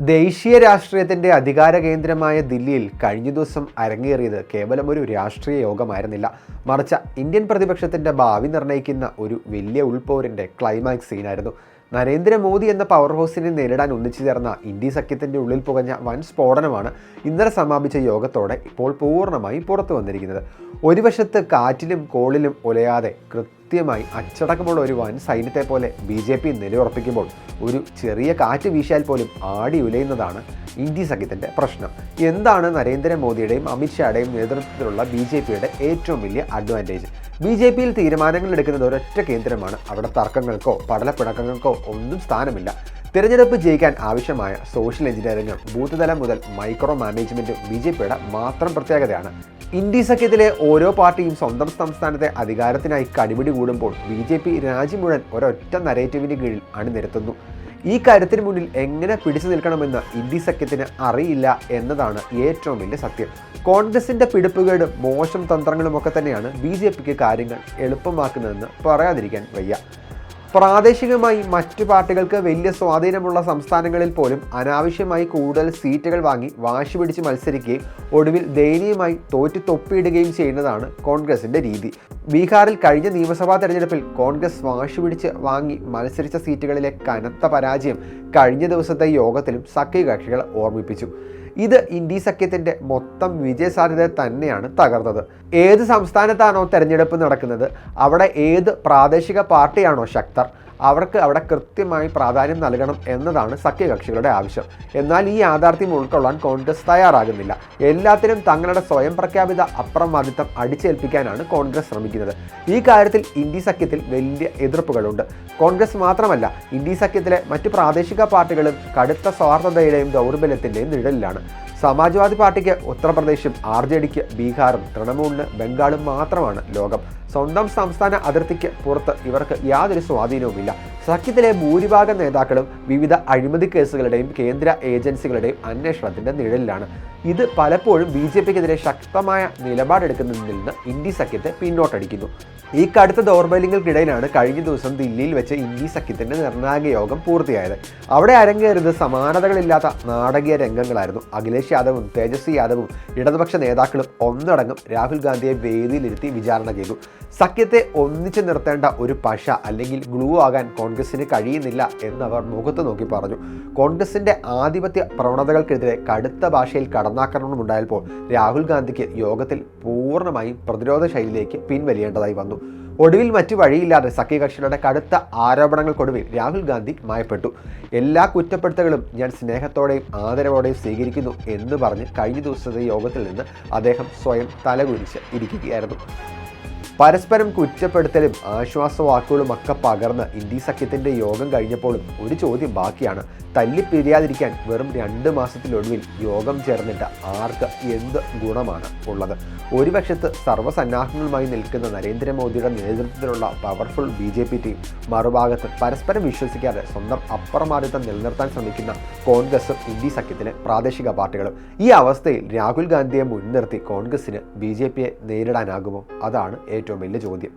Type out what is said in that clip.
ദേശീയ രാഷ്ട്രീയത്തിന്റെ അധികാര കേന്ദ്രമായ ദില്ലിയിൽ കഴിഞ്ഞ ദിവസം അരങ്ങേറിയത് കേവലം ഒരു രാഷ്ട്രീയ യോഗമായിരുന്നില്ല, മറിച്ച് ഇന്ത്യൻ പ്രതിപക്ഷത്തിന്റെ ഭാവി നിർണ്ണയിക്കുന്ന ഒരു വലിയ ഉൾപോരിന്റെ ക്ലൈമാക്സ് സീനായിരുന്നു. നരേന്ദ്രമോദി എന്ന പവർ ഹൗസിനെ നേരിടാൻ ഒന്നിച്ചു ചേർന്ന ഇന്ത്യ സഖ്യത്തിന്റെ ഉള്ളിൽ പുകഞ്ഞ വൻ സ്ഫോടനമാണ് ഇന്നലെ സമാപിച്ച യോഗത്തോടെ ഇപ്പോൾ പൂർണ്ണമായി പുറത്തു വന്നിരിക്കുന്നത്. ഒരു വശത്ത് കാറ്റിലും കോളിലും ഒലയാതെ കൃത്യമായി അച്ചടക്കമുള്ള ഒരു വൻ സൈന്യത്തെ പോലെ BJP നിലയുറപ്പിക്കുമ്പോൾ ഒരു ചെറിയ കാറ്റ് വീശാൽ പോലും ആടി ഉലയുന്നതാണ് ഇന്ത്യ സഖ്യത്തിന്റെ പ്രശ്നം. എന്താണ് നരേന്ദ്രമോദിയുടെയും അമിത്ഷായുടെയും നേതൃത്വത്തിലുള്ള BJPയുടെ ഏറ്റവും വലിയ അഡ്വാൻറ്റേജ്? BJPയിൽ തീരുമാനങ്ങൾ എടുക്കുന്നത് ഒരൊറ്റ കേന്ദ്രമാണ്. അവിടെ തർക്കങ്ങൾക്കോ പടലപ്പിണക്കങ്ങൾക്കോ ഒന്നും സ്ഥാനമില്ല. തിരഞ്ഞെടുപ്പ് ജയിക്കാൻ ആവശ്യമായ സോഷ്യൽ എഞ്ചിനീയറിംഗും ബൂത്ത് തലം മുതൽ മൈക്രോ മാനേജ്മെന്റും BJPയുടെ മാത്രം പ്രത്യേകതയാണ്. ഇന്ത്യ സഖ്യത്തിലെ ഓരോ പാർട്ടിയും സ്വന്തം സംസ്ഥാനത്തെ അധികാരത്തിനായി കടിപിടി കൂടുമ്പോൾ BJP രാജ്യം മുഴുവൻ ഒരൊറ്റ നരേറ്റീവിന് കീഴിൽ അണിനിരത്തുന്നു. ഈ കാര്യത്തിന് മുന്നിൽ എങ്ങനെ പിടിച്ചു നിൽക്കണമെന്ന് ഇന്ത്യ സഖ്യത്തിന് അറിയില്ല എന്നതാണ് ഏറ്റവും വലിയ സത്യം. കോൺഗ്രസിന്റെ പിടിപ്പുകേടും മോശം തന്ത്രങ്ങളുമൊക്കെ തന്നെയാണ് BJPക്ക് കാര്യങ്ങൾ എളുപ്പമാക്കുന്നതെന്ന് പറയാതിരിക്കാൻ വയ്യ. പ്രാദേശികമായി മറ്റു പാർട്ടികൾക്ക് വലിയ സ്വാധീനമുള്ള സംസ്ഥാനങ്ങളിൽ പോലും അനാവശ്യമായി കൂടുതൽ സീറ്റുകൾ വാങ്ങി വാശി പിടിച്ച് മത്സരിക്കുകയും ഒടുവിൽ ദയനീയമായി തോറ്റു തൊപ്പിയിടുകയും ചെയ്യുന്നതാണ് കോൺഗ്രസിന്റെ രീതി. ബീഹാറിൽ കഴിഞ്ഞ നിയമസഭാ തെരഞ്ഞെടുപ്പിൽ കോൺഗ്രസ് വാശി പിടിച്ച് വാങ്ങി മത്സരിച്ച സീറ്റുകളിലെ കനത്ത പരാജയം കഴിഞ്ഞ ദിവസത്തെ യോഗത്തിലും സഖ്യകക്ഷികൾ ഓർമ്മിപ്പിച്ചു. ഇത് ഇന്ത്യ സഖ്യത്തിന്റെ മൊത്തം വിജയസാധ്യത തന്നെയാണ് തകർത്തത്. ഏത് സംസ്ഥാനത്താണോ തെരഞ്ഞെടുപ്പ് നടക്കുന്നത്, അവിടെ ഏത് പ്രാദേശിക പാർട്ടിയാണോ ശക്തർ, അവർക്ക് അവിടെ കൃത്യമായി പ്രാധാന്യം നൽകണം എന്നതാണ് സഖ്യകക്ഷികളുടെ ആവശ്യം. എന്നാൽ ഈ യാഥാർത്ഥ്യം ഉൾക്കൊള്ളാൻ കോൺഗ്രസ് തയ്യാറാകുന്നില്ല. എല്ലാത്തിനും തങ്ങളുടെ സ്വയം പ്രഖ്യാപിത അപ്രമാദിത്വം അടിച്ചേൽപ്പിക്കാനാണ് കോൺഗ്രസ് ശ്രമിക്കുന്നത്. ഈ കാര്യത്തിൽ ഇന്ത്യ സഖ്യത്തിൽ വലിയ എതിർപ്പുകളുണ്ട്. കോൺഗ്രസ് മാത്രമല്ല, ഇന്ത്യ സഖ്യത്തിലെ മറ്റ് പ്രാദേശിക പാർട്ടികളും കടുത്ത സ്വാർത്ഥതയുടെയും ദൗർബല്യത്തിൻ്റെയും നിഴലിലാണ്. സമാജ്വാദി പാർട്ടിക്ക് ഉത്തർപ്രദേശും RJDക്ക് ബീഹാറും തൃണമൂലിന് ബംഗാളും മാത്രമാണ് ലോകം. സ്വന്തം സംസ്ഥാന അതിർത്തിക്ക് പുറത്ത് ഇവർക്ക് യാതൊരു സ്വാധീനവുമില്ല. സഖ്യത്തിലെ ഭൂരിഭാഗം നേതാക്കളും വിവിധ അഴിമതി കേസുകളുടെയും കേന്ദ്ര ഏജൻസികളുടെയും അന്വേഷണത്തിന്റെ നിഴലിലാണ്. ഇത് പലപ്പോഴും BJPക്കെതിരെ ശക്തമായ നിലപാടെടുക്കുന്നതിൽ നിന്ന് ഇന്ത്യ സഖ്യത്തെ പിന്നോട്ടടിക്കുന്നു. ഈ കടുത്ത ദൗർബല്യങ്ങൾക്കിടയിലാണ് കഴിഞ്ഞ ദിവസം ദില്ലിയിൽ വെച്ച് ഇന്ത്യ സഖ്യത്തിന്റെ നിർണായക യോഗം പൂർത്തിയായത്. അവിടെ അരങ്ങേറിയത് സമാനതകളില്ലാത്ത നാടകീയ രംഗങ്ങളായിരുന്നു. അഖിലേഷ് യാദവും തേജസ്വി യാദവും ഇടതുപക്ഷ നേതാക്കളും ഒന്നടങ്കം രാഹുൽ ഗാന്ധിയെ വേദിയിലിരുത്തി വിചാരണ ചെയ്തു. സഖ്യത്തെ ഒന്നിച്ചു നിർത്തേണ്ട ഒരു പശ അല്ലെങ്കിൽ ഗ്ലൂ ആകാൻ കോൺഗ്രസിന് കഴിയുന്നില്ല എന്നവർ മുഖത്ത് നോക്കി പറഞ്ഞു. കോൺഗ്രസിന്റെ ആധിപത്യ പ്രവണതകൾക്കെതിരെ കടുത്ത ഭാഷയിൽ കടന്നാക്രമണമുണ്ടായപ്പോൾ രാഹുൽ ഗാന്ധിക്ക് യോഗത്തിൽ പൂർണ്ണമായും പ്രതിരോധ ശൈലിയിലേക്ക് പിൻവലിയേണ്ടതായി വന്നു. ഒടുവിൽ മറ്റു വഴിയില്ലാതെ സഖ്യകക്ഷികളുടെ കടുത്ത ആരോപണങ്ങൾക്കൊടുവിൽ രാഹുൽ ഗാന്ധി മയപ്പെട്ടു. എല്ലാ കുറ്റപ്പെടുത്തലുകളും ഞാൻ സ്നേഹത്തോടെയും ആദരവോടെയും സ്വീകരിക്കുന്നു എന്ന് പറഞ്ഞ് കഴിഞ്ഞ ദിവസത്തെ യോഗത്തിൽ നിന്ന് അദ്ദേഹം സ്വയം തലകുനിച്ച് ഇരിക്കുകയായിരുന്നു. പരസ്പരം കുറ്റപ്പെടുത്തലും ആശ്വാസവാക്കുകളും ഒക്കെ പകർന്ന് ഇന്ത്യ സഖ്യത്തിന്റെ യോഗം കഴിഞ്ഞപ്പോഴും ഒരു ചോദ്യം ബാക്കിയാണ്. തല്ലിപ്പിരിയാതിരിക്കാൻ വെറും 2 മാസത്തിലൊടുവിൽ യോഗം ചേർന്നിട്ട് ആർക്ക് എന്ത് ഗുണമാണ് ഉള്ളത്? ഒരു വശത്ത് സർവ്വസന്നാഹങ്ങളുമായി നിൽക്കുന്ന നരേന്ദ്രമോദിയുടെ നേതൃത്വത്തിലുള്ള പവർഫുൾ BJP ടീം, മറുഭാഗത്ത് പരസ്പരം വിശ്വസിക്കാതെ സ്വന്തം അപ്രമാദിത്വം നിലനിർത്താൻ ശ്രമിക്കുന്ന കോൺഗ്രസും ഇന്ത്യ സഖ്യത്തിലെ പ്രാദേശിക പാർട്ടികളും. ഈ അവസ്ഥയിൽ രാഹുൽ ഗാന്ധിയെ മുൻനിർത്തി കോൺഗ്രസിന് BJPയെ നേരിടാനാകുമോ? അതാണ് ഏറ്റവും വലിയ ചോദ്യം.